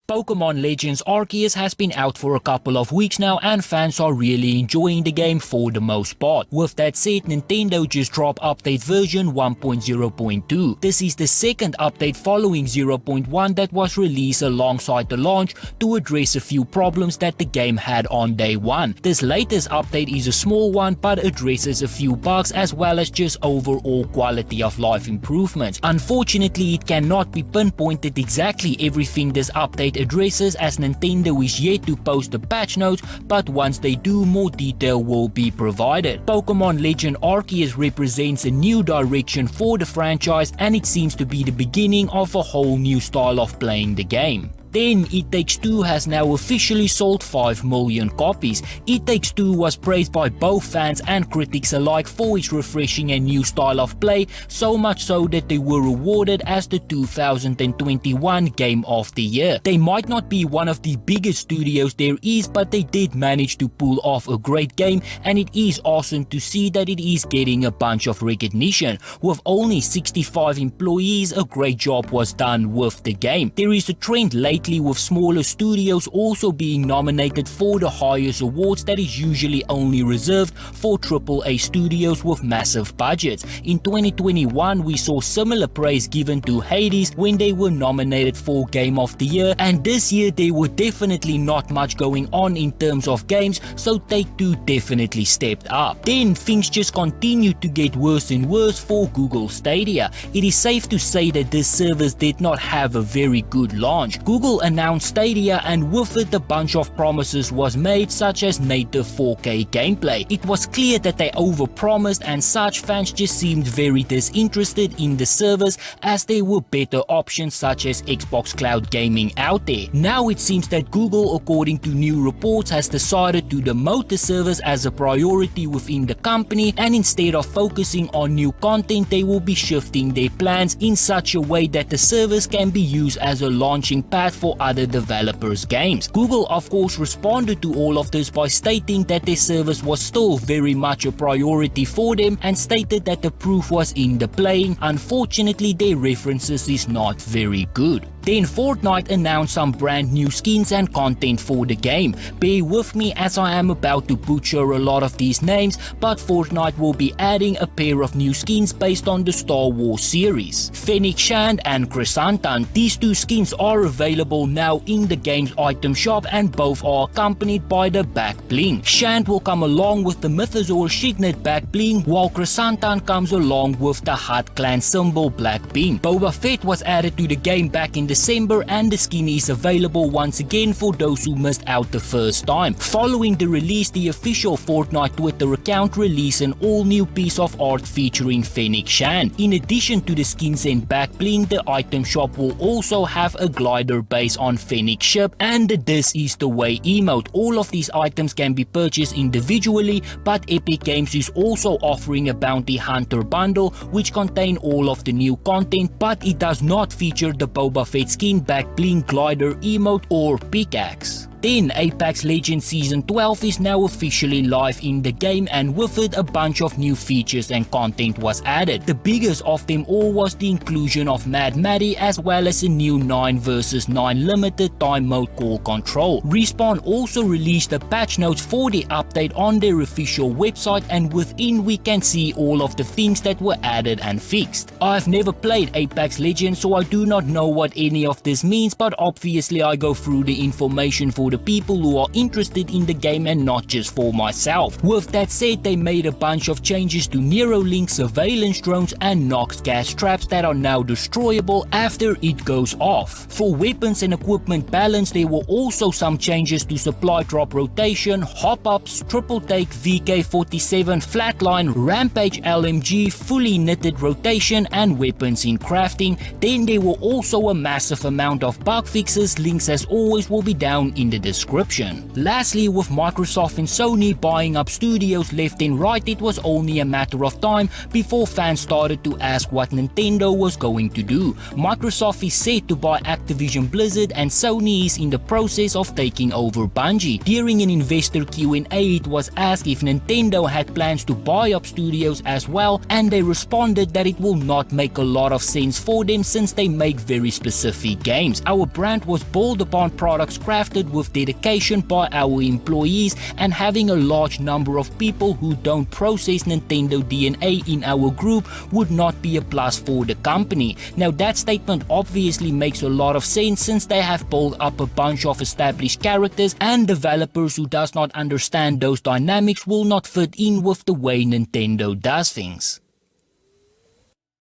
Pokemon Legends Arceus has been out for a couple of weeks now and fans are really enjoying the game for the most part. With that said, Nintendo just dropped update version 1.0.2. This is the second update following 0.1 that was released alongside the launch to address a few problems that the game had on day one. This latest update is a small one but addresses a few bugs as well as just overall quality of life improvements. Unfortunately, it cannot be pinpointed exactly everything this update addresses as Nintendo is yet to post the patch notes, but once they do, more detail will be provided. Pokemon Legend Arceus represents a new direction for the franchise and it seems to be the beginning of a whole new style of playing the game. Then It Takes Two has now officially sold 5 million copies. It Takes Two was praised by both fans and critics alike for its refreshing and new style of play, so much so that they were awarded as the 2021 Game of the Year. They might not be one of the biggest studios there is, but they did manage to pull off a great game and it is awesome to see that it is getting a bunch of recognition. With only 65 employees, a great job was done with the game. There is a trend lately with smaller studios also being nominated for the highest awards that is usually only reserved for AAA studios with massive budgets. In 2021 we saw similar praise given to Hades when they were nominated for Game of the Year, and this year there were definitely not much going on in terms of games, so Take-Two definitely stepped up. Then things just continued to get worse and worse for Google Stadia. It is safe to say that this service did not have a very good launch. Google announced Stadia and with it a bunch of promises was made, such as native 4K gameplay. It was clear that they overpromised and such fans just seemed very disinterested in the service as there were better options such as Xbox Cloud Gaming out there. Now it seems that Google, according to new reports, has decided to demote the service as a priority within the company, and instead of focusing on new content they will be shifting their plans in such a way that the service can be used as a launching pad for other developers' games. Google of course responded to all of this by stating that their service was still very much a priority for them and stated that the proof was in the playing. Unfortunately, their references is not very good. Then Fortnite announced some brand new skins and content for the game. Bear with me as I am about to butcher a lot of these names, but Fortnite will be adding a pair of new skins based on the Star Wars series. Fennec Shand and Chrysanthemum. These two skins are available now in the game's item shop and both are accompanied by the back bling. Shand will come along with the Mythosaur Signet back bling, while Chrysanthemum comes along with the Hutt clan symbol black beam. Boba Fett was added to the game back in December and the skin is available once again for those who missed out the first time. Following the release, the official Fortnite Twitter account released an all new piece of art featuring Fennec Shand. In addition to the skins and back bling, the item shop will also have a glider based on Fennec ship and the This Is The Way emote. All of these items can be purchased individually, but Epic Games is also offering a Bounty Hunter bundle which contain all of the new content, but it does not feature the Boba Fett skin, back bling, glider, emote or pickaxe. Then Apex Legends Season 12 is now officially live in the game and with it a bunch of new features and content was added. The biggest of them all was the inclusion of Mad Maddie as well as a new 9 vs 9 limited time mode call control. Respawn also released the patch notes for the update on their official website and within we can see all of the things that were added and fixed. I've never played Apex Legends so I do not know what any of this means, but obviously I go through the information for the people who are interested in the game and not just for myself. With that said, they made a bunch of changes to Neuralink surveillance drones and Nox gas traps that are now destroyable after it goes off. For weapons and equipment balance, there were also some changes to supply drop rotation, hop-ups, triple take, VK47, flatline, rampage LMG, fully knitted rotation and weapons in crafting. Then there were also a massive amount of bug fixes. Links as always will be down in the the description. Lastly, with Microsoft and Sony buying up studios left and right, it was only a matter of time before fans started to ask what Nintendo was going to do. Microsoft is set to buy Activision Blizzard and Sony is in the process of taking over Bungie. During an investor Q&A, it was asked if Nintendo had plans to buy up studios as well, and they responded that it will not make a lot of sense for them since they make very specific games. Our brand was built upon products crafted with dedication by our employees, and having a large number of people who don't process Nintendo DNA in our group would not be a plus for the company. Now that statement obviously makes a lot of sense since they have built up a bunch of established characters, and developers who does not understand those dynamics will not fit in with the way Nintendo does things.